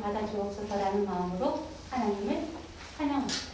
받아주옵소서라는 마음으로 하나님을 찬양합니다.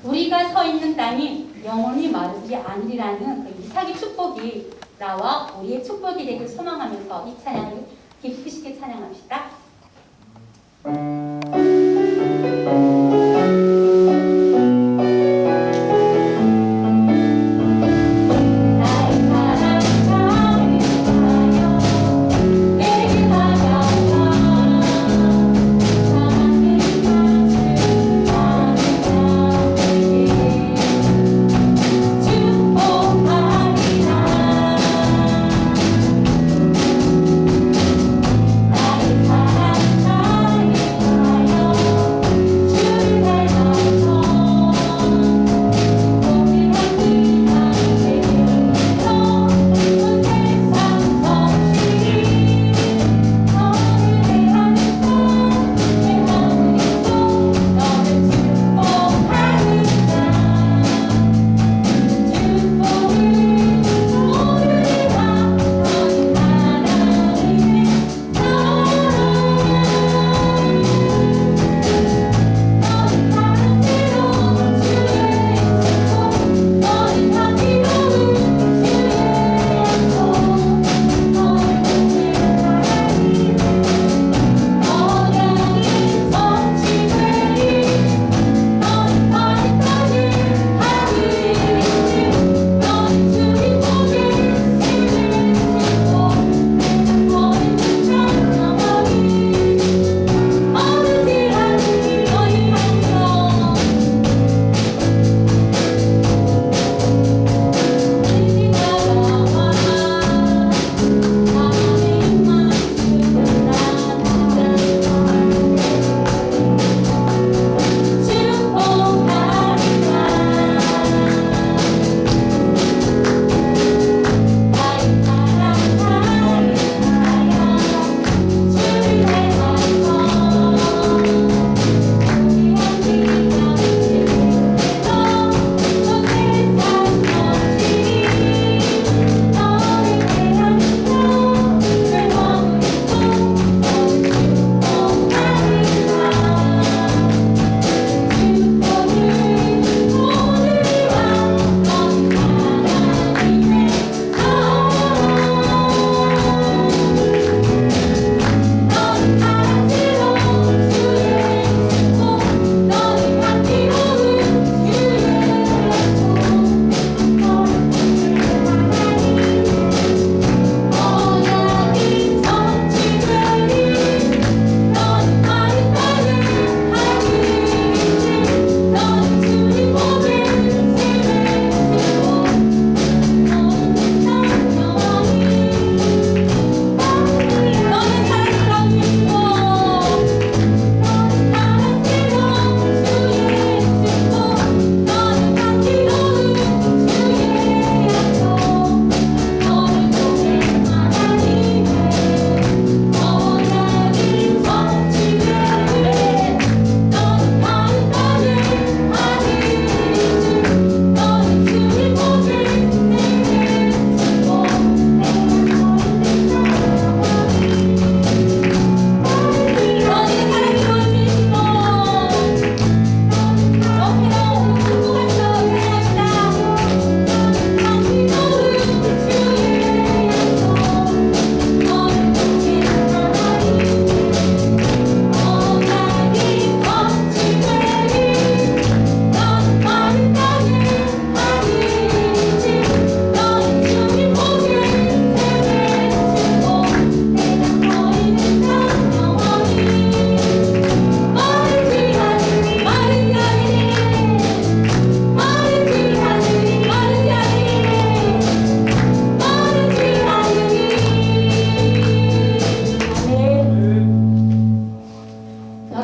우리가 서 있는 땅이 영원히 마르지 않으리라는 그 이삭의 축복이 나와 우리의 축복이 되길 소망하면서 이 찬양을 기쁘시게 찬양합시다. 사랑하는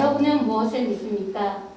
여러분은 무엇을 믿습니까?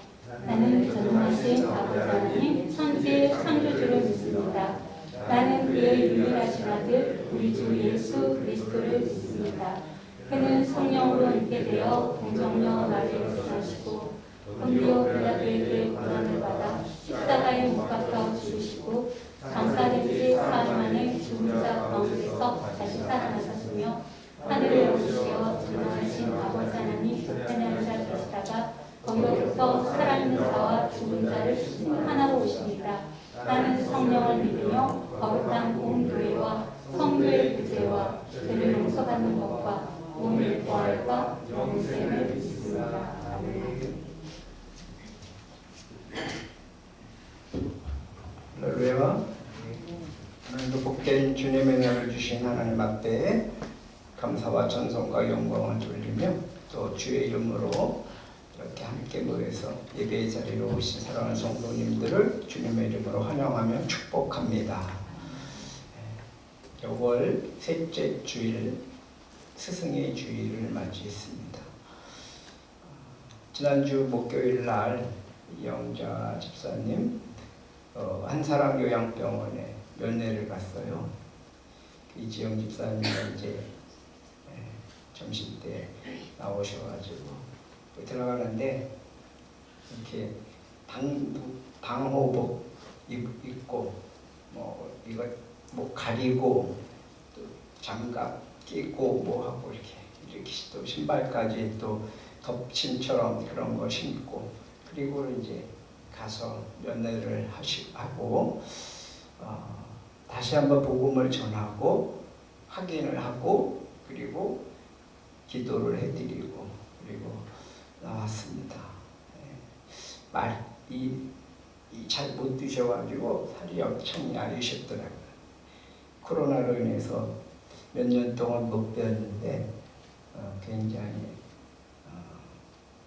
나는 전능하신 아버지 하나님 천지의 창조주를 믿습니다. 나는 그의 유일하신 아들 우리 주 예수 그리스도를 믿습니다. 그는 성령으로 있게 되어 공정녀 마리아에서 나시고 본디오 빌라도에게 고난을 받아 십자가에 못 박혀 죽으시고 장사된 지 사흘 만에 죽은 자 가운데서 다시 살아나셨으며 하늘에 오르시어 전능하신 아버지 하나님 우편에 앉아 계시다가 거기로부터 살아있는 자와 죽은 자를 하나로 오십니다. 나는 성령을 믿으며 거룩한 공교회와 성도의 구제와 죄를 용서받는 것과 몸의 부활과 영생을 믿습니다. 아멘. 할렐루야. 오늘도 복된 주님의 은혜를 주신 하나님 앞에 감사와 찬송과 영광을 돌리며 또 주의 이름으로 이렇게 함께 모여서 예배의 자리로 오신 사랑하는 성도님들을 주님의 이름으로 환영하며 축복합니다. 6월 셋째 주일 스승의 주일을 맞이했습니다. 지난주 목요일 날 이영자 집사님 한사람 요양병원에 면회를 갔어요. 이지영 집사님이 이제 점심 때 나오셔가지고 들어가는데 이렇게 방호복 입고 이거 가리고 또 장갑 끼고 하고 이렇게 또 신발까지 또 덮침처럼 그런 거 신고 그리고 이제 가서 면회를 하고 다시 한번 복음을 전하고 확인을 하고 그리고 기도를 해드리고 그리고 나왔습니다. 말이 잘 못 드셔가지고 살이 엄청 야리셨더라고요. 코로나로 인해서 몇 년 동안 못 뵀는데 굉장히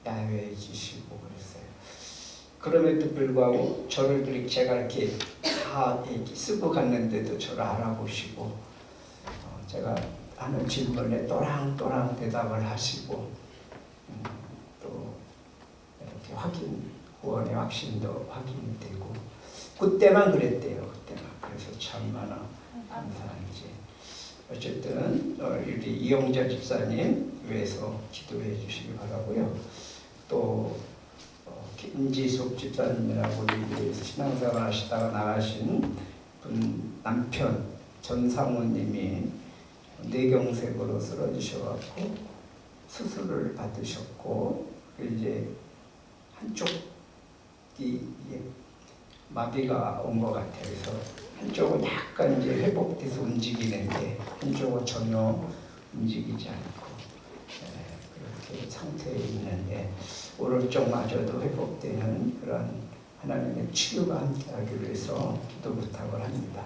야외해지시고 그랬어요. 그럼에도 불구하고 저를 그렇게 제가 이렇게 다 쓰고 갔는데도 저를 알아보시고 제가 하는 질문에 또랑또랑 대답을 하시고 또 이렇게 구원의 확신도 확인이 되고 그때만 그랬대요. 그때만. 그래서 참마나 감사한지. 어쨌든 우리 이영자 집사님 위해서 기도해 주시기 바라고요. 또 김지숙 집사님이라고 우리 신앙생활 하시다가 나가신 분 남편 전상우님이 뇌경색으로 쓰러지셔갖고 수술을 받으셨고 이제 한쪽이 마비가 온 것 같아요. 그래서 한쪽은 약간 이제 회복돼서 움직이는데 한쪽은 전혀 움직이지 않고 그렇게 상태에 있는데 오른쪽마저도 회복되는 그런 하나님의 치유가 함께하기 위해서 기도 부탁을 합니다.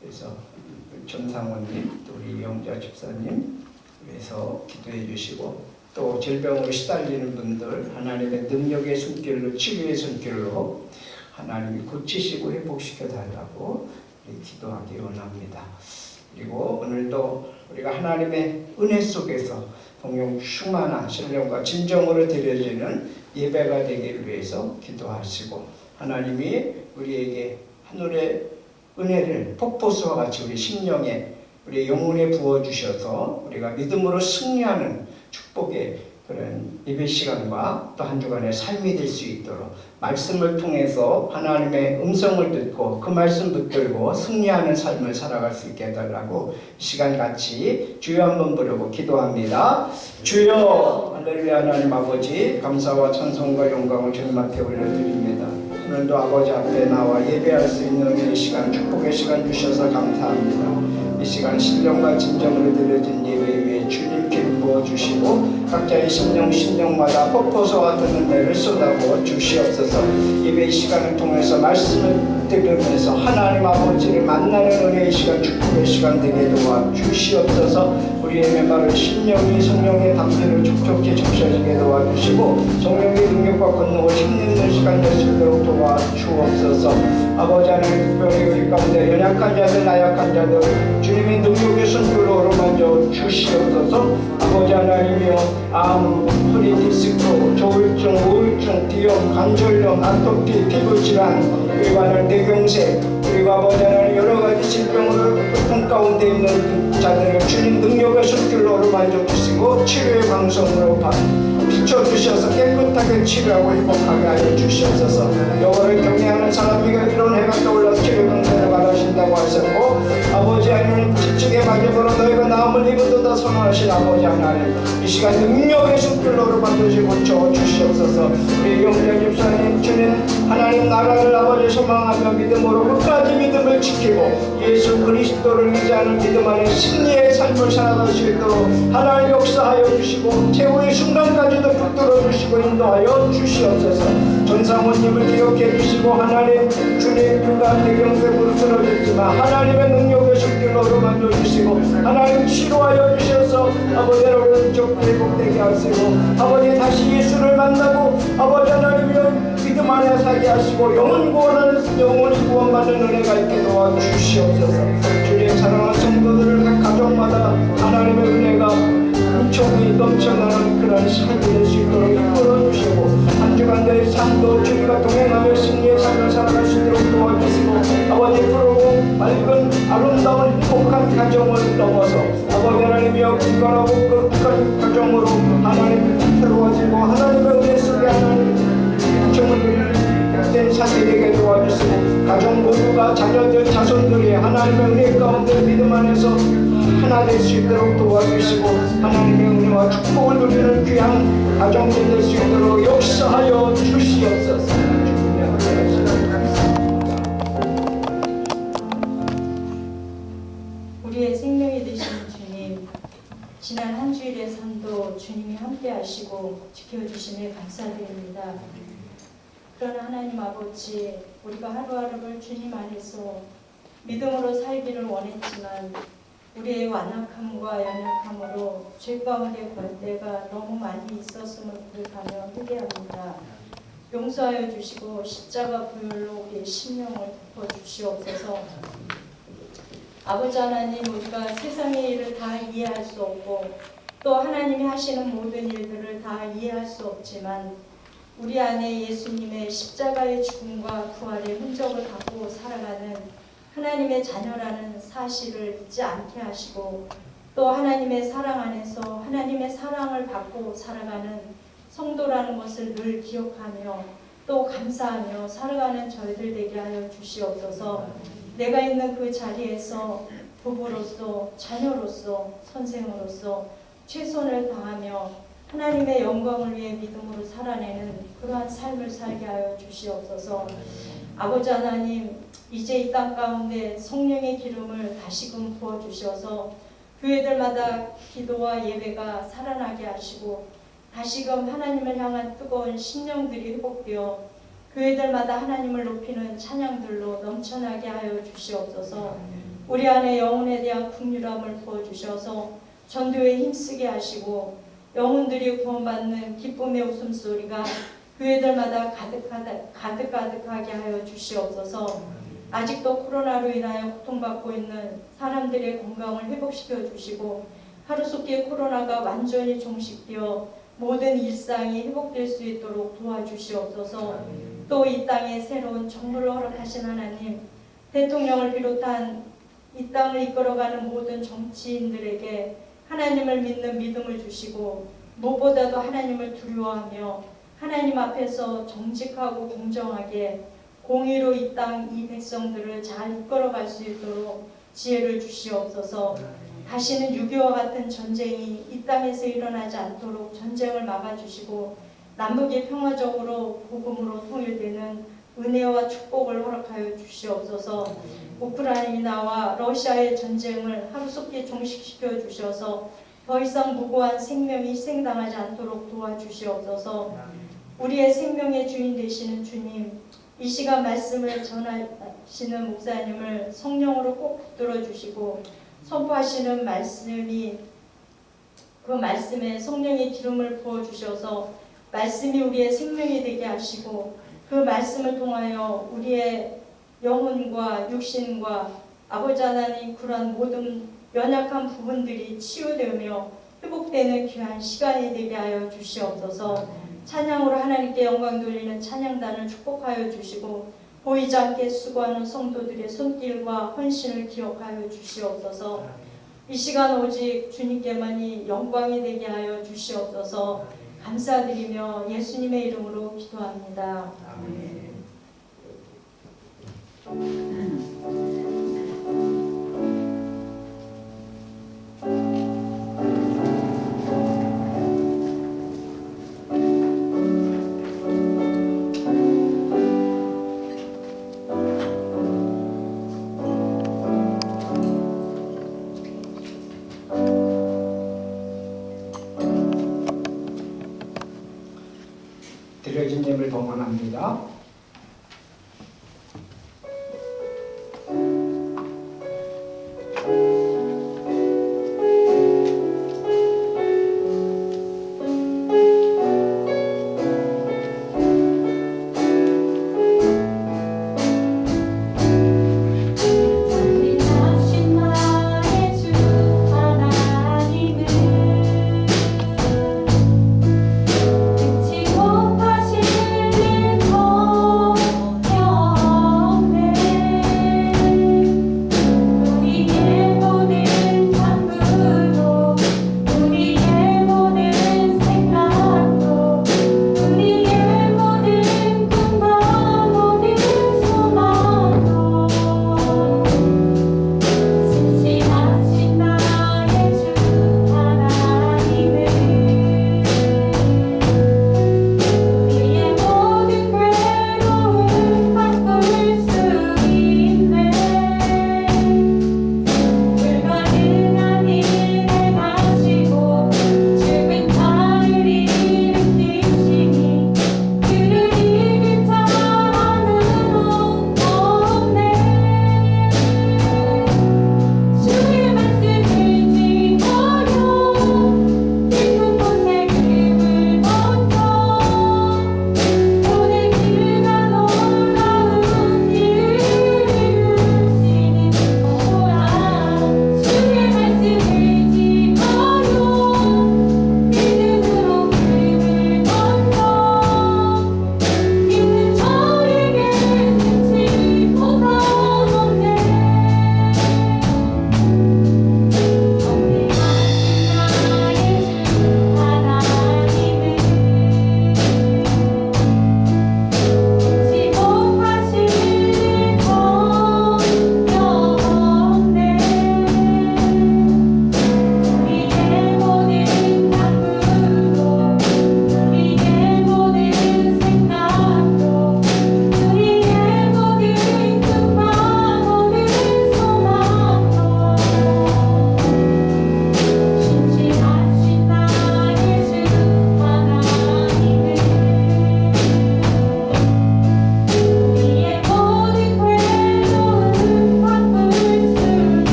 그래서 전상원님, 또 우리 이영자 집사님 위해서 기도해 주시고 또 질병으로 시달리는 분들 하나님의 능력의 손길로 치유의 손길로 하나님이 고치시고 회복시켜 달라고 기도하기 원합니다. 그리고 오늘도 우리가 하나님의 은혜 속에서 동영 충만한 신령과 진정으로 드려지는 예배가 되기 위해서 기도하시고 하나님이 우리에게 하늘의 은혜를 폭포수와 같이 우리 심령에 우리 영혼에 부어주셔서 우리가 믿음으로 승리하는 축복의 그런 예배 시간과 또 한 주간의 삶이 될 수 있도록 말씀을 통해서 하나님의 음성을 듣고 그 말씀 붙들고 승리하는 삶을 살아갈 수 있게 해달라고 시간 같이 주여 한번 부르고 기도합니다. 주여 할렐루야. 하나님 아버지 감사와 찬송과 영광을 주님 앞에 올려드립니다. 오늘도 아버지 앞에 나와 예배할 수 있는 이 시간 축복의 시간 주셔서 감사합니다. 이 시간 신령과 진정으로 드려진 예배 위에 주님께 부어주시고 각자의 심령마다 폭포수와 같은 은혜를 쏟아부어 주시옵소서. 예배 시간을 통해서 말씀을 들으면서 하나님 아버지를 만나는 은혜의 시간 축복의 시간 되게 도와 주시옵소서. 우리의 맨발을 심령이 성령의 담대로 촉촉히 적셔지게 도와주시고 성령의 능력과 권능을 힘내는 시간 될 수 있도록 도와주옵소서. 아버지 하나님, 특별히 우리 가운데 연약한 자들, 나약한 자들 주님의 능력의 손길로 어루만져 주시옵소서. 아버지 하나님이여, 암, 허리 디스크, 조울증, 우울증, 비염, 관절염, 아토피, 피부질환, 일반을 뇌경색, 그리고 아버지 하나님 여러 가지 질병으로 고통 가운데 있는 자들을 주님 능력의 손길로 어루만져 주시고 치료의 방송으로 비춰주셔서 깨끗하게 치료하고 행복하게 하여 주시옵소서. 여호와를 경외하는 사람이가 이런 해가 떠올라 치료 경세를 받으신다고 하셨고, 아버지 하나님 지축의 마지막으로 너희가 나음을 입은도다 선언하신 아버지 하나님, 이 시간 능력의 손길로 반드시 고쳐 주시옵소서. 우리 영장 집사님, 주님 하나님 나라를 아버지 소망하며 믿음으로 끝까지 믿음을 지키고 예수 그리스도를 의지하는 믿음 안에 승리의 삶을 살아갈 수 있도록 하나님 역사하여 주시고 최후의 순간까지도 붙들어 주시고 인도하여 주시옵소서. 전사모님을 기억해 주시고 하나님 주님 그가 뇌경색으로 쓰러졌지만 하나님의 능력의 손길로 어루만져 주시고 하나님 치료하여 주셔서 아버지의 오른쪽 회복되게 하시고 아버지 다시 예수를 만나고 아버지 하나님이여 믿음 안에 살게 하시고 영원 구원하는 영원히 구원받는 은혜가 있게 도와주시옵소서. 주님 사랑하는 성도들을 각 가정마다 하나님의 은혜가 은총이 넘쳐나는 그런 삶이 될 수 있도록 이끌어 주시고 한 주간의 삶도 주님과 동행하며 승리의 삶을 살아갈 수 있도록 도와주시고 아버지 부르고 맑은 아름다운 행복한 가정을 넘어서 아버지 하나님이여 건강하고 거룩한 가정으로 하나님 새로워지고 하나님의 은혜 속에 하나님 은총을 된 삶이 되게 도와주시고 가정 모두가 자녀들 자손들이 하나님의 은혜 가운데 믿음 안에서 하나 될 수 있도록 도와주시고 하나님의 은혜와 축복을 누리는 귀한 가정들 될 수 있도록 역사하여 주시옵소서. 우리의 생명이 되신 주님, 지난 한 주일의 삶도 주님이 함께 하시고 지켜주심에 감사드립니다. 그러나 하나님 아버지, 우리가 하루하루를 주님 안에서 믿음으로 살기를 원했지만 우리의 완악함과 연약함으로 죄 가운데 걸 때가 너무 많이 있었음을 고백하며 회개합니다. 용서하여 주시고 십자가 부혈로 우리의 심령을 덮어주시옵소서. 아버지 하나님, 우리가 세상의 일을 다 이해할 수 없고 또 하나님이 하시는 모든 일들을 다 이해할 수 없지만 우리 안에 예수님의 십자가의 죽음과 부활의 흔적을 갖고 살아가는 하나님의 자녀라는 사실을 잊지 않게 하시고 또 하나님의 사랑 안에서 하나님의 사랑을 받고 살아가는 성도라는 것을 늘 기억하며 또 감사하며 살아가는 저희들 되게 하여 주시옵소서. 내가 있는 그 자리에서 부부로서 자녀로서 선생으로서 최선을 다하며 하나님의 영광을 위해 믿음으로 살아내는 그러한 삶을 살게 하여 주시옵소서. 아버지 하나님, 이제 이 땅 가운데 성령의 기름을 다시금 부어주셔서 교회들마다 기도와 예배가 살아나게 하시고 다시금 하나님을 향한 뜨거운 심령들이 회복되어 교회들마다 하나님을 높이는 찬양들로 넘쳐나게 하여 주시옵소서. 우리 안에 영혼에 대한 긍휼함을 부어주셔서 전도에 힘쓰게 하시고 영혼들이 구원받는 기쁨의 웃음소리가 교회들마다 가득하게 하여 주시옵소서. 아직도 코로나로 인하여 고통받고 있는 사람들의 건강을 회복시켜 주시고 하루속히 코로나가 완전히 종식되어 모든 일상이 회복될 수 있도록 도와주시옵소서. 또 이 땅에 새로운 정부를 허락하신 하나님, 대통령을 비롯한 이 땅을 이끌어가는 모든 정치인들에게 하나님을 믿는 믿음을 주시고 무엇보다도 하나님을 두려워하며 하나님 앞에서 정직하고 공정하게 공의로 이 땅 이 백성들을 잘 이끌어갈 수 있도록 지혜를 주시옵소서. 다시는 6.25와 같은 전쟁이 이 땅에서 일어나지 않도록 전쟁을 막아주시고 남북이 평화적으로 복음으로 통일되는 은혜와 축복을 허락하여 주시옵소서. 우크라이나와 러시아의 전쟁을 하루속히 종식시켜 주셔서 더 이상 무고한 생명이 희생당하지 않도록 도와주시옵소서. 우리의 생명의 주인 되시는 주님, 이 시간 말씀을 전하시는 목사님을 성령으로 꼭 붙들어 주시고 선포하시는 말씀이 그 말씀에 성령의 기름을 부어주셔서 말씀이 우리의 생명이 되게 하시고 그 말씀을 통하여 우리의 영혼과 육신과 아버지 하나님 그러한 모든 연약한 부분들이 치유되며 회복되는 귀한 시간이 되게 하여 주시옵소서. 찬양으로 하나님께 영광 돌리는 찬양단을 축복하여 주시고 보이지 않게 수고하는 성도들의 손길과 헌신을 기억하여 주시옵소서. 이 시간 오직 주님께만이 영광이 되게 하여 주시옵소서. 감사드리며 예수님의 이름으로 기도합니다. 아멘. 드려진 예물 봉헌합니다. 그치 못하시는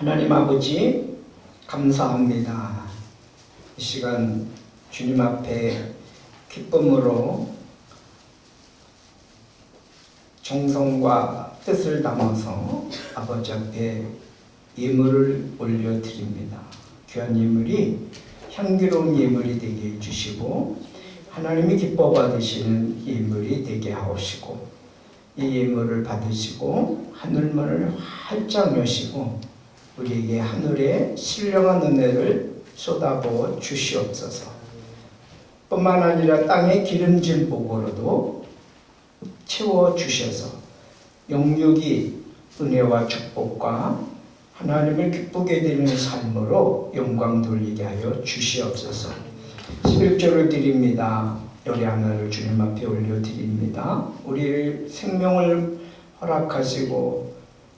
하나님 아버지 감사합니다. 이 시간 주님 앞에 기쁨으로 정성과 뜻을 담아서 아버지 앞에 예물을 올려드립니다. 귀한 예물이 향기로운 예물이 되게 해주시고 하나님이 기뻐 받으시는 예물이 되게 하옵시고 이 예물을 받으시고 하늘문을 활짝 여시고 우리에게 하늘의 신령한 은혜를 쏟아부어 주시옵소서. 뿐만 아니라 땅의 기름진 복으로도 채워주셔서 영육이 은혜와 축복과 하나님을 기쁘게 되는 삶으로 영광 돌리게 하여 주시옵소서. 11조를 드립니다. 요리 하나를 주님 앞에 올려드립니다. 우리 생명을 허락하시고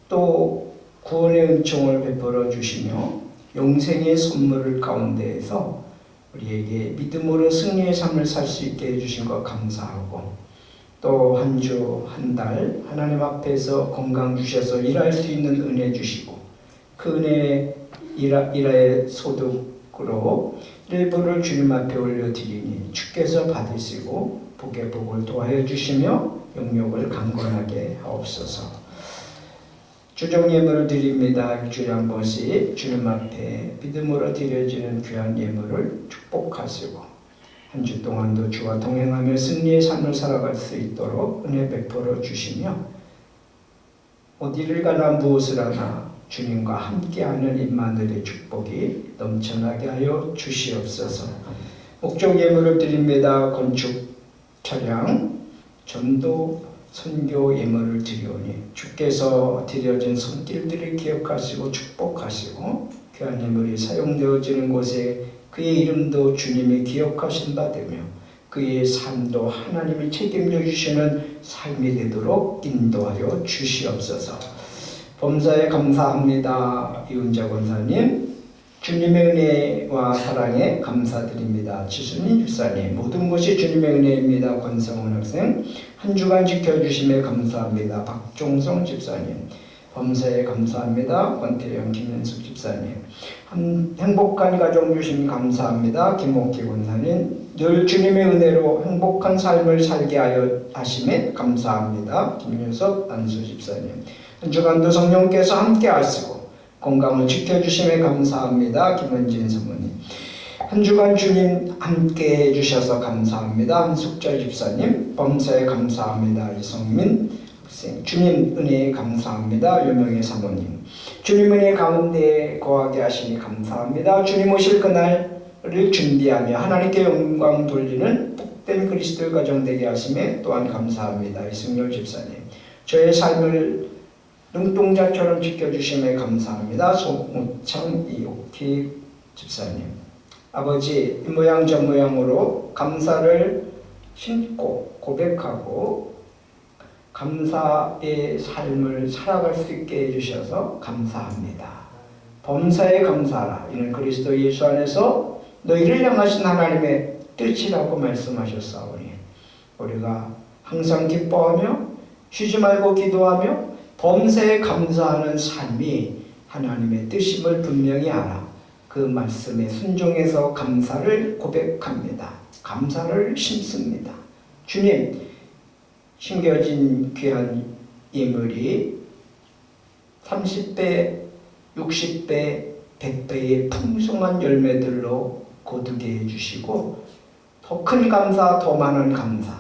또 구원의 은총을 베풀어 주시며 영생의 선물 가운데에서 우리에게 믿음으로 승리의 삶을 살 수 있게 해주신 것 감사하고 또 한 주 한 달 하나님 앞에서 건강 주셔서 일할 수 있는 은혜 주시고 그 은혜 일하의 소득으로 일부를 주님 앞에 올려드리니 주께서 받으시고 복의 복을 도하여 주시며 영역을 강건하게 하옵소서. 주종 예물을 드립니다. 일주일에 한 번씩 주님 앞에 믿음으로 드려지는 귀한 예물을 축복하시고 한 주 동안도 주와 동행하며 승리의 삶을 살아갈 수 있도록 은혜 베풀어 주시며 어디를 가나 무엇을 하나 주님과 함께하는 임마누엘의 축복이 넘쳐나게 하여 주시옵소서. 목적 예물을 드립니다. 건축, 차량, 전도, 선교 예물을 드리오니 주께서 드려진 손길들을 기억하시고 축복하시고 귀한 예물이 사용되어지는 곳에 그의 이름도 주님이 기억하신 바 되며 그의 삶도 하나님이 책임져 주시는 삶이 되도록 인도하여 주시옵소서. 범사에 감사합니다. 이은자 권사님, 주님의 은혜와 사랑에 감사드립니다. 지수님 집사님, 모든 것이 주님의 은혜입니다. 권성훈 학생, 한 주간 지켜주심에 감사합니다. 박종성 집사님, 범사에 감사합니다. 권태영 김현숙 집사님, 행복한 가정 주심 감사합니다. 김옥기 권사님, 늘 주님의 은혜로 행복한 삶을 살게 하심에 감사합니다. 김윤석 안수 집사님, 한 주간도 성령께서 함께 하시고 건강을 지켜주심에 감사합니다. 김은진 사모님, 한 주간 주님 함께 해주셔서 감사합니다. 한숙절 집사님, 범사에 감사합니다. 이성민 학생, 주님 은혜에 감사합니다. 유명의 사모님, 주님 은혜 가운데 거하게 하시니 감사합니다. 주님 오실 그날을 준비하며 하나님께 영광 돌리는 복된 그리스도의 가정 되게 하심에 또한 감사합니다. 이승열 집사님, 저의 삶을 눈동자처럼 지켜주심에 감사합니다. 송우창 이옥희 집사님, 아버지 이 모양 저 모양으로 감사를 신고 고백하고 감사의 삶을 살아갈 수 있게 해주셔서 감사합니다. 범사에 감사하라. 이는 그리스도 예수 안에서 너희를 향하신 하나님의 뜻이라고 말씀하셨사오니 우리가 항상 기뻐하며 쉬지 말고 기도하며 범사에 감사하는 삶이 하나님의 뜻임을 분명히 알아 그 말씀에 순종해서 감사를 고백합니다. 감사를 심습니다. 주님, 심겨진 귀한 예물이 30배, 60배, 100배의 풍성한 열매들로 거두게 해주시고 더 큰 감사, 더 많은 감사,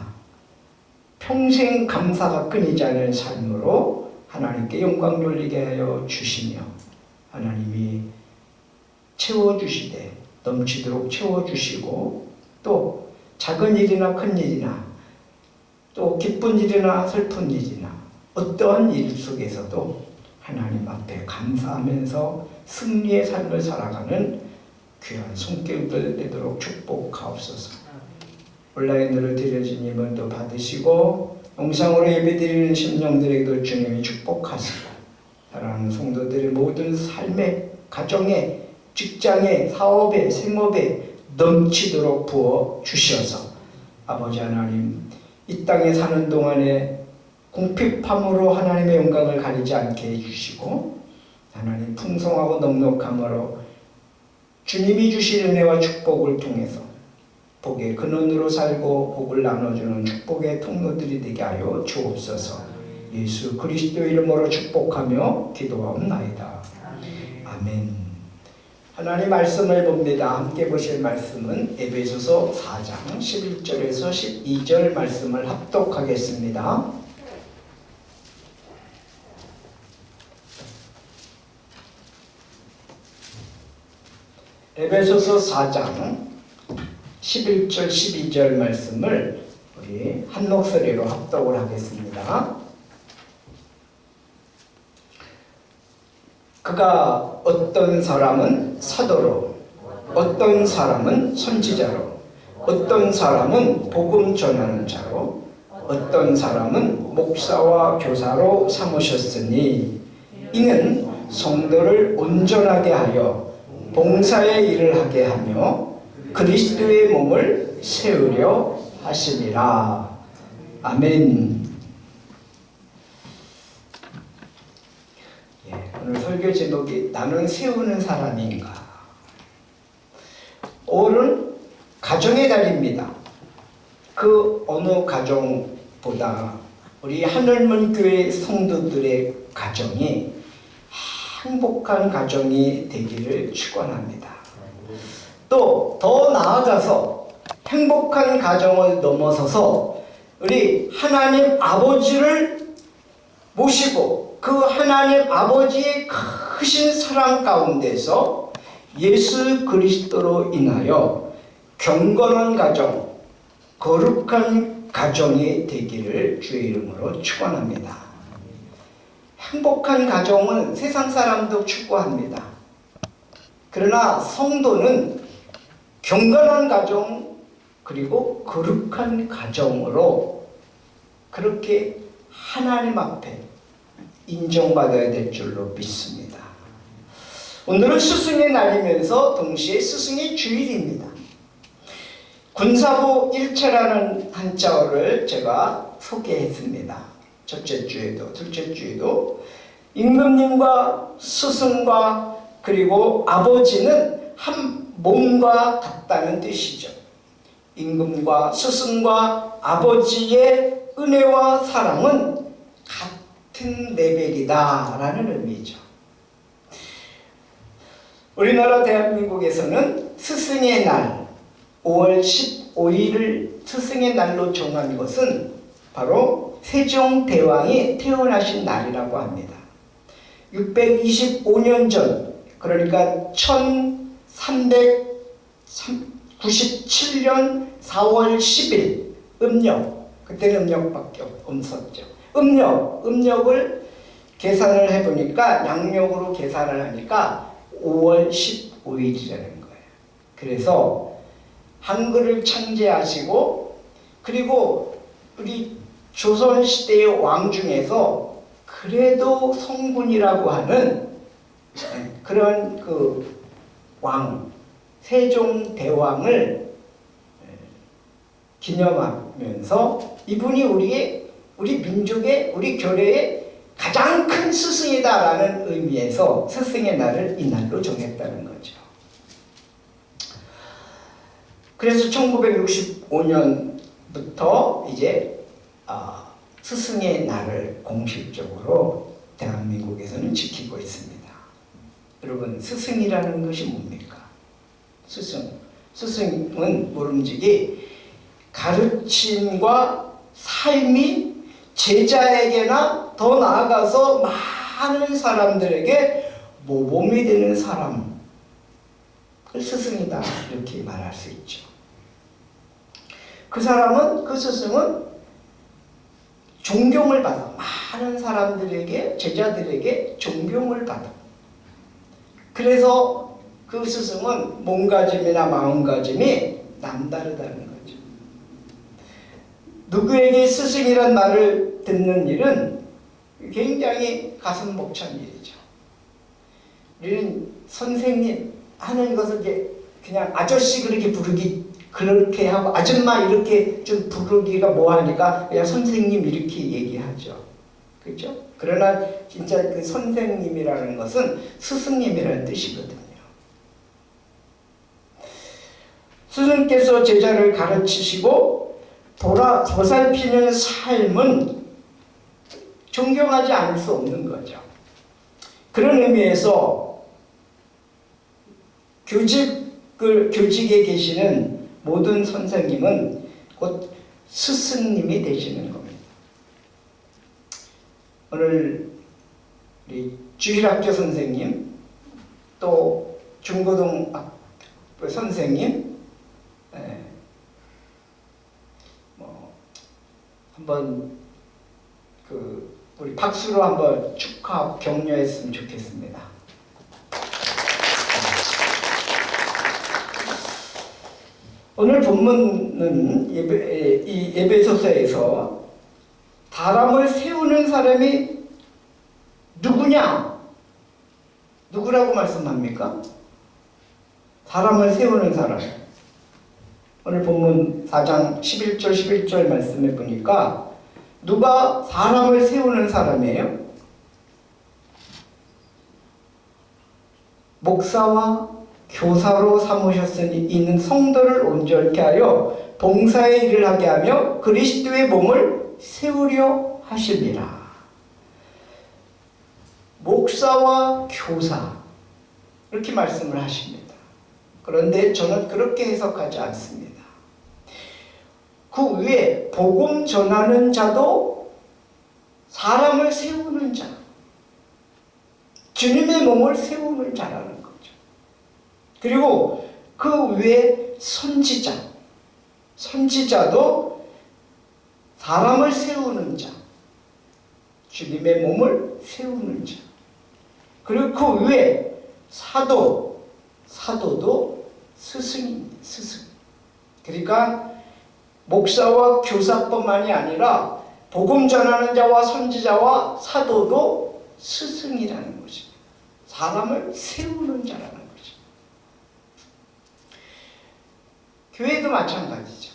평생 감사가 끊이지 않는 삶으로 하나님께 영광 돌리게 하여 주시며 하나님이 채워주시되 넘치도록 채워주시고 또 작은 일이나 큰 일이나 또 기쁜 일이나 슬픈 일이나 어떠한 일 속에서도 하나님 앞에 감사하면서 승리의 삶을 살아가는 귀한 손길들 되도록 축복하옵소서. 온라인으로 드려진 예물도 받으시고 영상으로 예배드리는 심령들에게도 주님이 축복하시고 사랑하는 성도들의 모든 삶에, 가정에, 직장에, 사업에, 생업에 넘치도록 부어 주셔서 아버지 하나님 이 땅에 사는 동안에 궁핍함으로 하나님의 영광을 가리지 않게 해주시고 하나님 풍성하고 넉넉함으로 주님이 주신 은혜와 축복을 통해서 복의 근원으로 살고 복을 나눠주는 축복의 통로들이 되게 하여 주옵소서. 예수 그리스도 이름으로 축복하며 기도하옵나이다. 아멘. 하나님 말씀을 봅니다. 함께 보실 말씀은 에베소서 4장 11절에서 12절 말씀을 합독하겠습니다. 에베소서 4장 11절 12절 말씀을 우리 한 목소리로 합독을 하겠습니다. 그가 어떤 사람은 사도로, 어떤 사람은 선지자로, 어떤 사람은 복음 전하는 자로, 어떤 사람은 목사와 교사로 삼으셨으니 이는 성도를 온전하게 하여 봉사의 일을 하게 하며 그리스도의 몸을 세우려 하심이라. 아멘. 오늘 설교 제목이 나는 세우는 사람인가. 오늘은 가정의 달입니다. 그 어느 가정보다 우리 하늘문교회 성도들의 가정이 행복한 가정이 되기를 축원합니다. 또 더 나아가서 행복한 가정을 넘어서서 우리 하나님 아버지를 모시고 그 하나님 아버지의 크신 사랑 가운데서 예수 그리스도로 인하여 경건한 가정, 거룩한 가정이 되기를 주의 이름으로 축원합니다. 행복한 가정은 세상 사람도 축구합니다. 그러나 성도는 경건한 가정 그리고 거룩한 가정으로 그렇게 하나님 앞에 인정받아야 될 줄로 믿습니다. 오늘은 스승의 날이면서 동시에 스승의 주일입니다. 군사부 일체라는 한자어를 제가 소개했습니다. 첫째 주에도 둘째 주에도 임금님과 스승과 그리고 아버지는 한 몸과 같다는 뜻이죠. 임금과 스승과 아버지의 은혜와 사랑은 같은 레벨이다 라는 의미죠. 우리나라 대한민국에서는 스승의 날 5월 15일을 스승의 날로 정한 것은 바로 세종대왕이 태어나신 날이라고 합니다. 625년 전, 그러니까 1397년 4월 10일 음력, 그때는 음력밖에 없었죠. 음력을 계산을 해보니까 양력으로 계산을 하니까 5월 15일이라는 거예요. 그래서 한글을 창제하시고 그리고 우리 조선시대의 왕 중에서 그래도 성군이라고 하는 그런 그 왕, 세종대왕을 기념하면서 이분이 우리 민족의, 우리 교회의 가장 큰 스승이다라는 의미에서 스승의 날을 이 날로 정했다는 거죠. 그래서 1965년부터 이제 스승의 날을 공식적으로 대한민국에서는 지키고 있습니다. 여러분, 스승이라는 것이 뭡니까? 스승은 모름지기 가르침과 삶이 제자에게나 더 나아가서 많은 사람들에게 모범이 되는 사람을 스승이다 이렇게 말할 수 있죠. 그 스승은 존경을 받아 많은 사람들에게 제자들에게 존경을 받아. 그래서 그 스승은 몸가짐이나 마음가짐이 남다르다는 거죠. 누구에게 스승이란 말을 듣는 일은 굉장히 가슴 벅찬 일이죠. 우리는 선생님 하는 것을 그냥 아저씨 그렇게 하고 아줌마 이렇게 좀 부르기가 뭐하니까 그냥 선생님 이렇게 얘기하죠. 그렇죠? 그러나 진짜 그 선생님이라는 것은 스승님이라는 뜻이거든요. 스승께서 제자를 가르치시고 보살피는 삶은 존경하지 않을 수 없는 거죠. 그런 의미에서 교직에 계시는 모든 선생님은 곧 스승님이 되시는 겁니다. 오늘 우리 주일학교 선생님, 또 중고등학교 선생님, 한번 우리 박수로 한번 축하 격려했으면 좋겠습니다. 오늘 본문은 이 에베소서에서 사람을 세우는 사람이 누구냐? 누구라고 말씀합니까? 사람을 세우는 사람. 오늘 본문 4장 11절 말씀해 보니까 누가 사람을 세우는 사람이에요? 목사와 교사로 삼으셨으니 이는 성도를 온전케 하여 봉사의 일을 하게 하며 그리스도의 몸을 세우려 하십니다. 목사와 교사 이렇게 말씀을 하십니다. 그런데 저는 그렇게 해석하지 않습니다. 그 위에 복음 전하는 자도 사람을 세우는 자, 주님의 몸을 세우는 자라는 거죠. 그리고 그 위에 선지자도 사람을 세우는 자, 주님의 몸을 세우는 자. 그리고 그 위에 사도도 스승입니다. 스승. 그러니까 목사와 교사뿐만이 아니라 복음 전하는 자와 선지자와 사도도 스승이라는 것입니다. 사람을 세우는 자라는 것입니다. 교회도 마찬가지죠.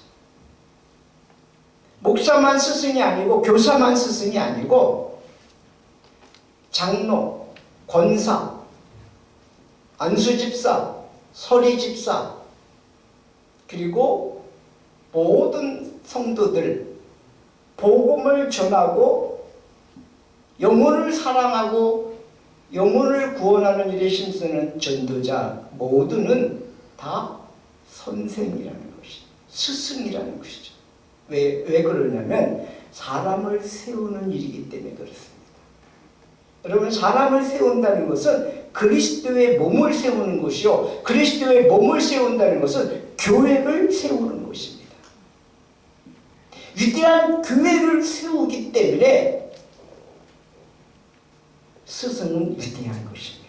목사만 스승이 아니고 교사만 스승이 아니고 장로, 권사, 안수집사, 서리집사, 그리고 모든 성도들 복음을 전하고 영혼을 사랑하고 영혼을 구원하는 일에 힘쓰는 전도자 모두는 다 선생이라는 것이죠. 스승이라는 것이죠. 왜 그러냐면 사람을 세우는 일이기 때문에 그렇습니다. 여러분, 사람을 세운다는 것은 그리스도의 몸을 세우는 것이요, 그리스도의 몸을 세운다는 것은 교회를 세우는 것입니다. 위대한 교회를 세우기 때문에 스승은 위대한 것입니다.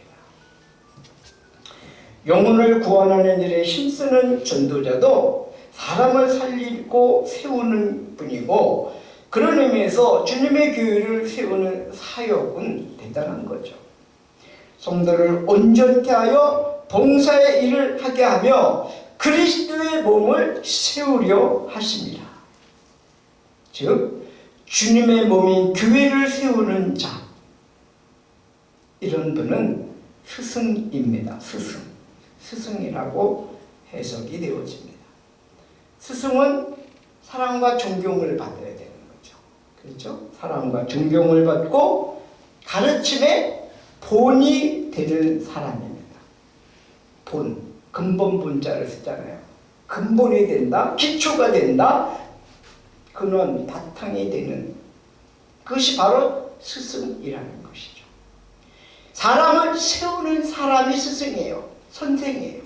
영혼을 구원하는 일에 힘쓰는 전도자도 사람을 살리고 세우는 분이고, 그런 의미에서 주님의 교회를 세우는 사역은 대단한 거죠. 성도를 온전케 하여 봉사의 일을 하게 하며 그리스도의 몸을 세우려 하십니다. 즉 주님의 몸인 교회를 세우는 자, 이런 분은 스승입니다. 스승이라고 해석이 되어집니다. 스승은 사랑과 존경을 받아야 되는 거죠. 그렇죠? 사랑과 존경을 받고 가르침의 본이 되는 사람입니다. 근본 본자를 쓰잖아요. 근본이 된다, 기초가 된다, 근원, 바탕이 되는 그것이 바로 스승이라는 것이죠. 사람을 세우는 사람이 스승이에요. 선생이에요.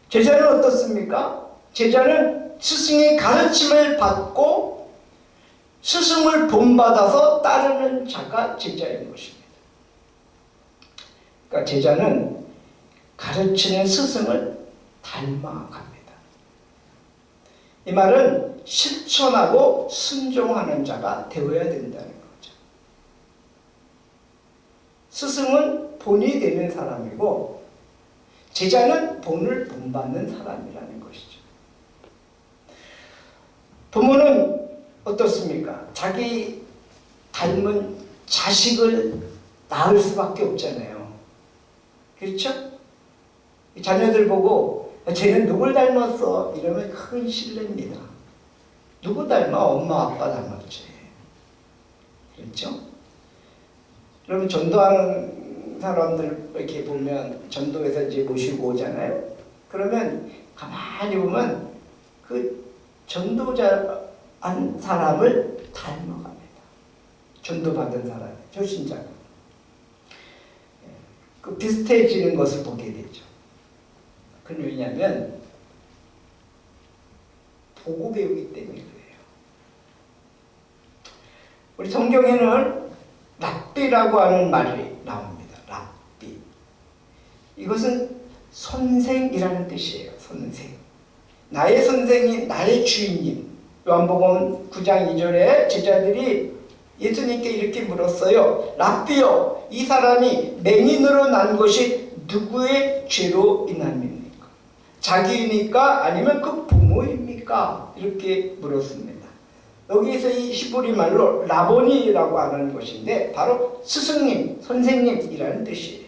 제자는 어떻습니까? 제자는 스승의 가르침을 받고 스승을 본받아서 따르는 자가 제자인 것입니다. 그러니까 제자는 가르치는 스승을 닮아갑니다. 이 말은 실천하고 순종하는 자가 되어야 된다는 거죠. 스승은 본이 되는 사람이고 제자는 본을 본받는 사람이라는 것이죠. 부모는 어떻습니까? 자기 닮은 자식을 낳을 수밖에 없잖아요. 그렇죠? 자녀들 보고 쟤는 누굴 닮았어? 이러면 큰 실례입니다. 누구 닮아? 엄마 아빠 닮았지. 그렇죠? 그러면 전도하는 사람들 이렇게 보면 전도에서 이제 모시고 오잖아요. 그러면 가만히 보면 그 전도자 한 사람을 닮아갑니다. 전도받은 사람, 초신자가. 그 비슷해지는 것을 보게 되죠. 그건 왜냐하면 보고 배우기 때문에 그래요. 우리 성경에는 랍비라고 하는 말이 나옵니다. 랍비. 이것은 선생이라는 뜻이에요. 선생. 나의 선생님, 나의 주인님. 요한복음 9장 2절에 제자들이 예수님께 이렇게 물었어요. 랍비요, 이 사람이 맹인으로 난 것이 누구의 죄로 인함입니까? 자기입니까? 아니면 그 부모입니까? 이렇게 물었습니다. 여기에서 이 히브리 말로 라보니라고 하는 것인데 바로 스승님, 선생님이라는 뜻이에요.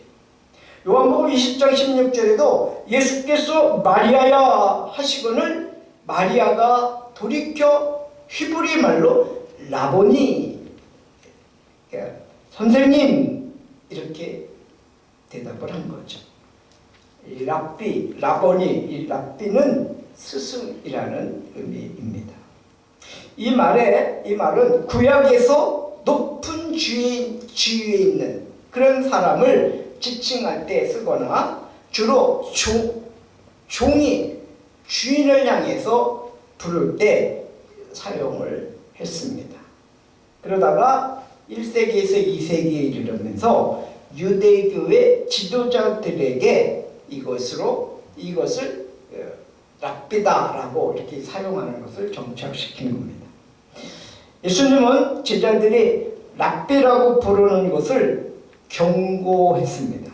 요한복음 20장 16절에도 예수께서 마리아야 하시거늘 마리아가 돌이켜 히브리 말로 라보니, 선생님 이렇게 대답을 한 거죠. 이 랍비, 라보니, 이 랍비는 스승이라는 의미입니다. 이 말은 구약에서 높은 지위에 있는 그런 사람을 지칭할 때 쓰거나 주로 종이 주인을 향해서 부를 때 사용을 했습니다. 그러다가 1세기에서 2세기에 이르면서 유대교의 지도자들에게 이것을 랍비다라고 이렇게 사용하는 것을 정착시킨 겁니다. 예수님은 제자들이 랍비라고 부르는 것을 경고했습니다.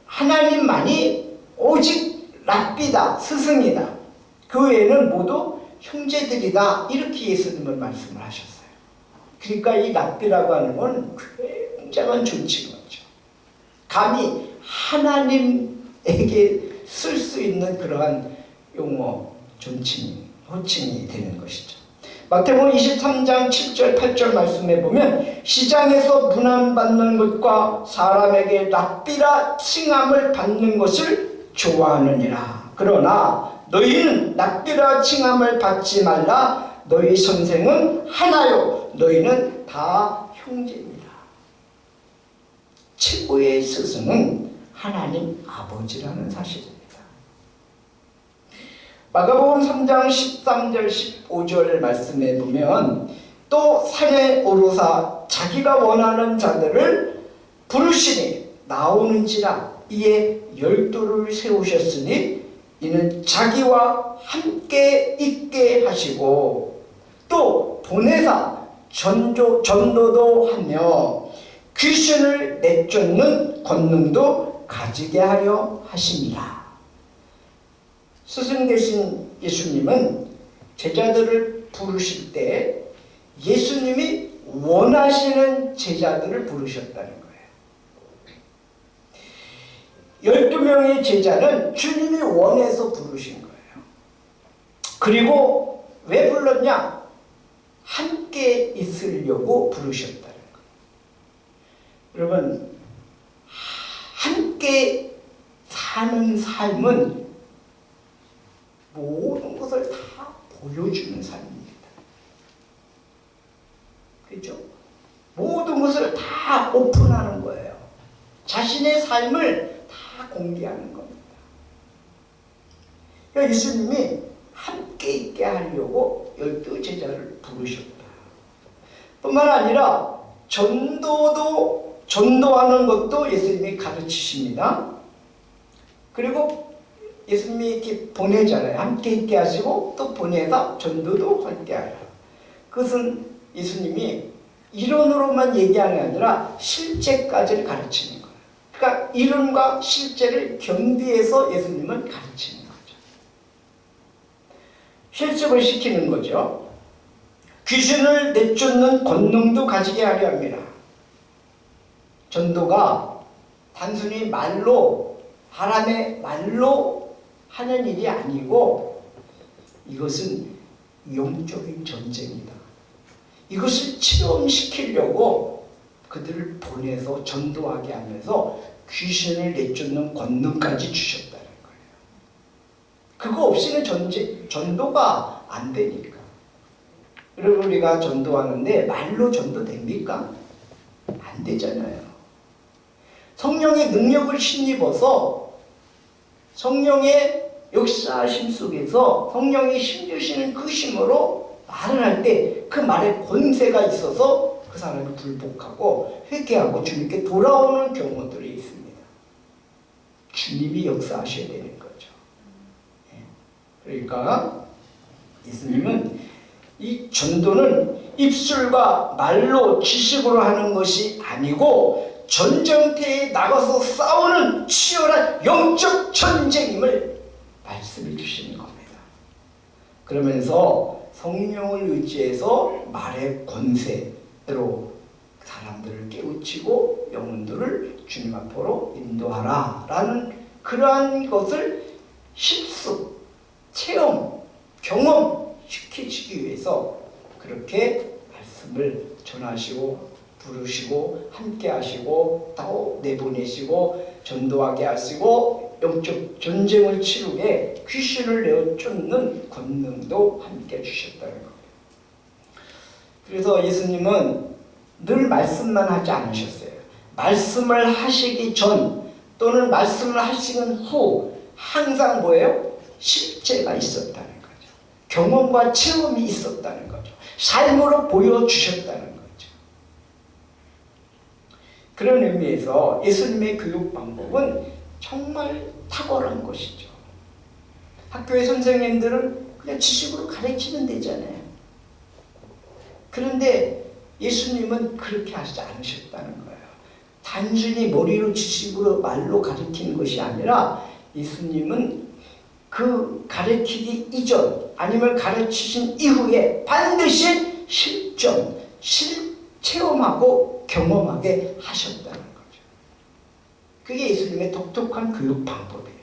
하나님만이 오직 랍비다, 스승이다. 그 외에는 모두 형제들이다. 이렇게 예수님은 말씀을 하셨어요. 그러니까 이 랍비라고 하는 건 굉장한 존칭인 거죠. 감히 하나님에게 쓸 수 있는 그러한 용어, 존칭, 호칭이 되는 것이죠. 마태복음 23장 7절 8절 말씀에 보면 시장에서 문안받는 것과 사람에게 랍비라 칭함을 받는 것을 좋아하느니라. 그러나 너희는 랍비라 칭함을 받지 말라. 너희 선생은 하나요. 너희는 다 형제입니다. 최고의 스승은 하나님 아버지라는 사실입니다. 마가복음 3장 13절 15절 말씀에 보면 또 산에 오르사 자기가 원하는 자들을 부르시니 나오는지라. 이에 12를 세우셨으니 이는 자기와 함께 있게 하시고 또 보내사 전도도 하며 귀신을 내쫓는 권능도 가지게 하려 하십니다. 스승 되신 예수님은 제자들을 부르실 때 예수님이 원하시는 제자들을 부르셨다는 거예요. 12명의 제자는 주님이 원해서 부르신 거예요. 그리고 왜 불렀냐? 함께 있으려고 부르셨다는 거예요. 여러분, 함께 사는 삶은 모든 것을 다 보여주는 삶입니다. 그렇죠? 모든 것을 다 오픈하는 거예요. 자신의 삶을 다 공개하는 겁니다. 그러니까 예수님이 함께 있게 하려고 12 제자를 부르셨다. 뿐만 아니라 전도하는 것도 예수님이 가르치십니다. 그리고 예수님이 이렇게 보내잖아요. 함께 있게 하시고 또 보내서 전도도 함께 하라. 그것은 예수님이 이론으로만 얘기하는 게 아니라 실제까지를 가르치는 거예요. 그러니까 이론과 실제를 겸비해서 예수님은 가르치는 거죠. 실습을 시키는 거죠. 귀신을 내쫓는 권능도 가지게 하려 합니다. 전도가 단순히 말로, 바람의 말로 하는 일이 아니고 이것은 영적인 전쟁이다. 이것을 체험시키려고 그들을 보내서 전도하게 하면서 귀신을 내쫓는 권능까지 주셨다는 거예요. 그거 없이는 전도가 안 되니까. 여러분, 우리가 전도하는데 말로 전도됩니까? 안 되잖아요. 성령의 능력을 힘입어서 성령의 역사하심 속에서 성령이 힘주시는 그 힘으로 말을 할 때 그 말에 권세가 있어서 그 사람이 굴복하고 회개하고 주님께 돌아오는 경우들이 있습니다. 주님이 역사하셔야 되는 거죠. 그러니까 예수님은 이 전도는 입술과 말로 지식으로 하는 것이 아니고 전쟁터에 나가서 싸우는 치열한 영적 전쟁임을 말씀해 주시는 겁니다. 그러면서 성령을 의지해서 말의 권세로 사람들을 깨우치고 영혼들을 주님 앞으로 인도하라 라는 그러한 것을 실습, 체험, 경험 시키시기 위해서 그렇게 말씀을 전하시고 부르시고 함께 하시고 또 내보내시고 전도하게 하시고 영적 전쟁을 치르게 귀신을 내쫓는 권능도 함께 주셨다는 거예요. 그래서 예수님은 늘 말씀만 하지 않으셨어요. 말씀을 하시기 전 또는 말씀을 하시는 후 항상 뭐예요? 실제가 있었다는 거죠. 경험과 체험이 있었다는 거죠. 삶으로 보여주셨다는 거죠. 그런 의미에서 예수님의 교육 방법은 정말 탁월한 것이죠. 학교의 선생님들은 그냥 지식으로 가르치면 되잖아요. 그런데 예수님은 그렇게 하지 않으셨다는 거예요. 단순히 머리로 지식으로 말로 가르치는 것이 아니라 예수님은 그 가르치기 이전 아니면 가르치신 이후에 반드시 실전, 체험하고 경험하게 하셨다는 거죠. 그게 예수님의 독특한 교육 방법이에요.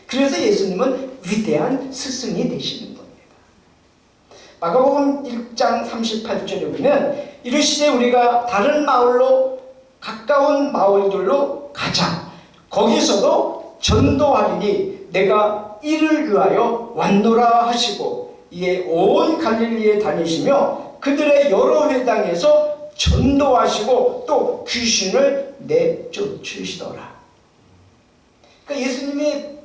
그래서 예수님은 위대한 스승이 되시는 겁니다. 마가복음 1장 38절에 보면 이르시되 우리가 다른 마을로 가까운 마을들로 가자. 거기서도 전도하리니 내가 이를 위하여 왔노라 하시고 이에 온 갈릴리에 다니시며 그들의 여러 회당에서 전도하시고 또 귀신을 내쫓으시더라. 그러니까 예수님이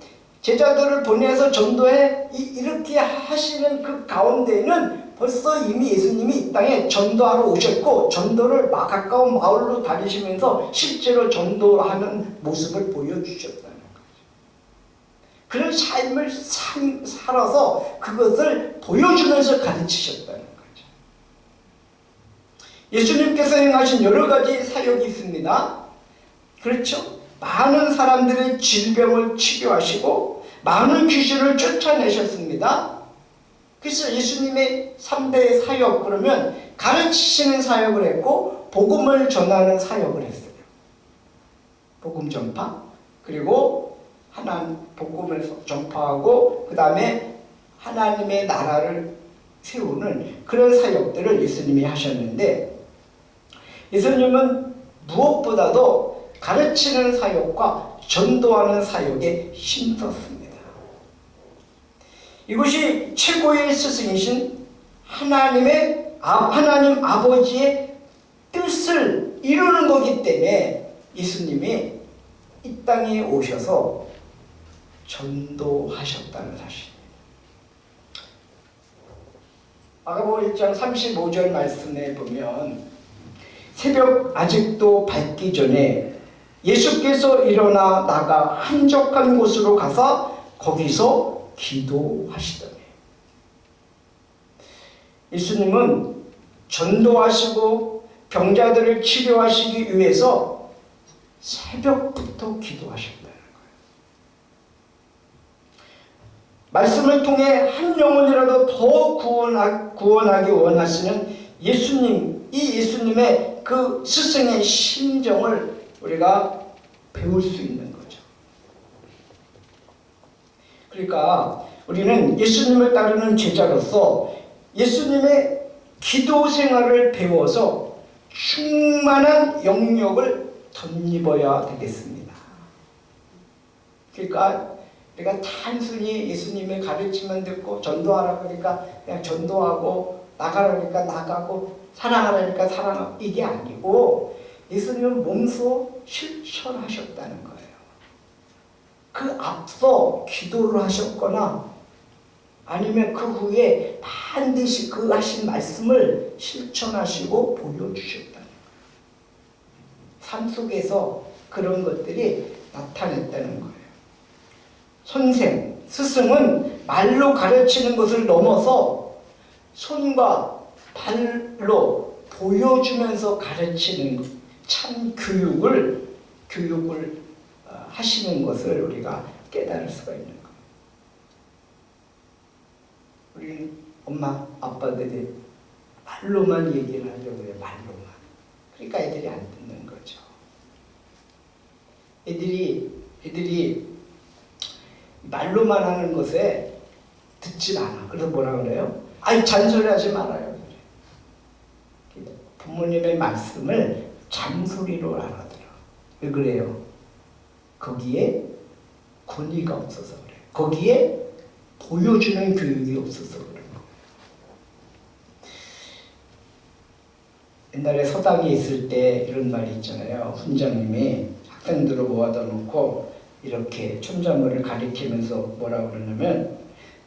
제자들을 보내서 전도해 이렇게 하시는 그 가운데는 벌써 이미 예수님이 이 땅에 전도하러 오셨고 전도를 가까운 마을로 다니시면서 실제로 전도하는 모습을 보여주셨다는 거죠. 그런 삶을 살아서 그것을 보여주면서 가르치셨다는 거죠. 예수님께서 행하신 여러 가지 사역이 있습니다. 그렇죠? 많은 사람들의 질병을 치료하시고 많은 귀신을 쫓아내셨습니다. 그래서 예수님의 3대의 사역, 그러면 가르치시는 사역을 했고 복음을 전하는 사역을 했어요. 복음 전파, 그리고 하나님 복음을 전파하고 그 다음에 하나님의 나라를 세우는 그런 사역들을 예수님이 하셨는데 예수님은 무엇보다도 가르치는 사역과 전도하는 사역에 힘썼습니다. 이것이 최고의 스승이신 하나님 아버지의 뜻을 이루는 거기 때문에 예수님이 이 땅에 오셔서 전도하셨다는 사실입니다. 마가복음 1장 35절 말씀에 보면 새벽 아직도 밝기 전에 예수께서 일어나 나가 한적한 곳으로 가서 거기서 기도하시더니 예수님은 전도하시고 병자들을 치료하시기 위해서 새벽부터 기도하셨다는 거예요. 말씀을 통해 한 영혼이라도 더 구원하기 원하시는 예수님, 이 예수님의 그 스승의 심정을 우리가 배울 수 있는 거죠. 그러니까 우리는 예수님을 따르는 제자로서 예수님의 기도 생활을 배워서 충만한 영역을 덧입어야 되겠습니다. 그러니까 우리가 단순히 예수님의 가르침만 듣고 전도하라 그러니까 그냥 전도하고 나가라 그러니까 나가고 사랑하라니까 사랑하고 이게 아니고 예수님은 몸소 실천하셨다는 거예요. 그 앞서 기도를 하셨거나 아니면 그 후에 반드시 그 하신 말씀을 실천하시고 보여주셨다는 거예요. 삶 속에서 그런 것들이 나타났다는 거예요. 선생, 스승은 말로 가르치는 것을 넘어서 손과 발로 보여주면서 가르치는 참 교육을 하시는 것을 우리가 깨달을 수가 있는 거예요. 우리 엄마, 아빠들이 말로만 얘기를 하려고 해요. 말로만. 그러니까 애들이 안 듣는 거죠. 애들이 말로만 하는 것에 듣질 않아. 그래서 뭐라 그래요? 아이 잔소리하지 말아요. 그래. 부모님의 말씀을 잔소리로 알아들어. 왜 그래요? 거기에 권위가 없어서 그래. 거기에 보여주는 교육이 없어서 그런 거예요. 옛날에 서당에 있을 때 이런 말이 있잖아요. 훈장님이 학생들을 모아다 놓고 이렇게 촌자물을 가리키면서 뭐라고 그러냐면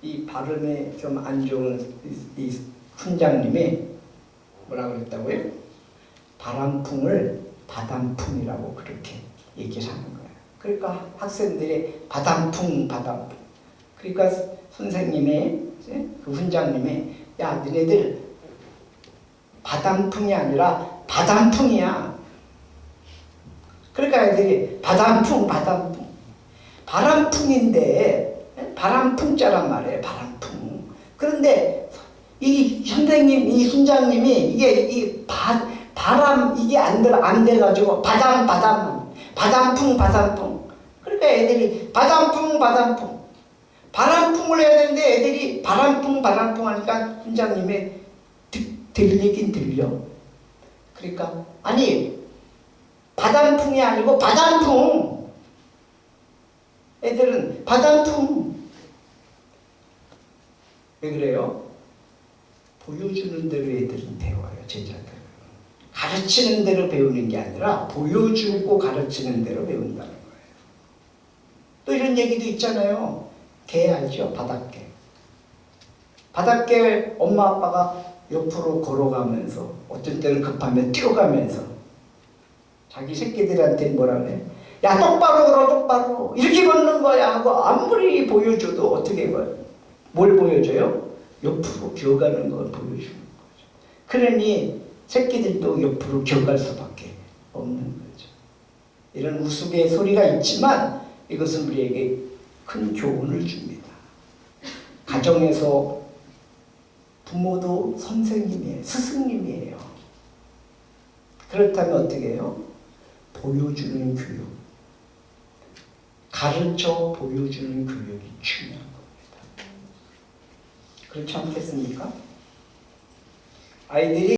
이 발음이 좀 안 좋은 이 훈장님이 뭐라고 그랬다고요? 바람풍을 바람풍이라고 그렇게 얘기를 하는 거예요. 그러니까 학생들이 바람풍 그러니까 선생님이 그 훈장님이 야 너네들 바람풍이 아니라 바람풍이야. 그러니까 애들이 바람풍 바람풍인데 바람풍자란 말이에요. 바람풍. 그런데 이 선생님, 이 훈장님이 이게 이 바람 이게 안 돼가지고 바람풍. 그러니까 애들이 바람풍을 해야 되는데 애들이 바람풍 하니까 훈장님이 들리긴 들려. 그러니까 아니 바람풍이 아니고 바람풍. 애들은 바람풍. 왜 그래요? 보여주는 대로 애들은 배워요. 제자들은. 가르치는 대로 배우는 게 아니라 보여주고 가르치는 대로 배운다는 거예요. 또 이런 얘기도 있잖아요. 개 알죠? 바닷개. 바닷개 엄마 아빠가 옆으로 걸어가면서 어떤 때는 급하면 뛰어가면서 자기 새끼들한테 뭐라 그래? 야 똑바로 걸어 똑바로 이렇게 걷는 거야 하고 아무리 보여줘도 어떻게 뭘 보여줘요? 옆으로 기어가는 걸 보여주는 거죠. 그러니 새끼들도 옆으로 기어갈 수밖에 없는 거죠. 이런 우스갯 소리가 있지만 이것은 우리에게 큰 교훈을 줍니다. 가정에서 부모도 선생님이에요. 스승님이에요. 그렇다면 어떻게 해요? 보여주는 교육. 가르쳐 보여주는 교육이 중요한 겁니다. 그렇지 않겠습니까? 아이들이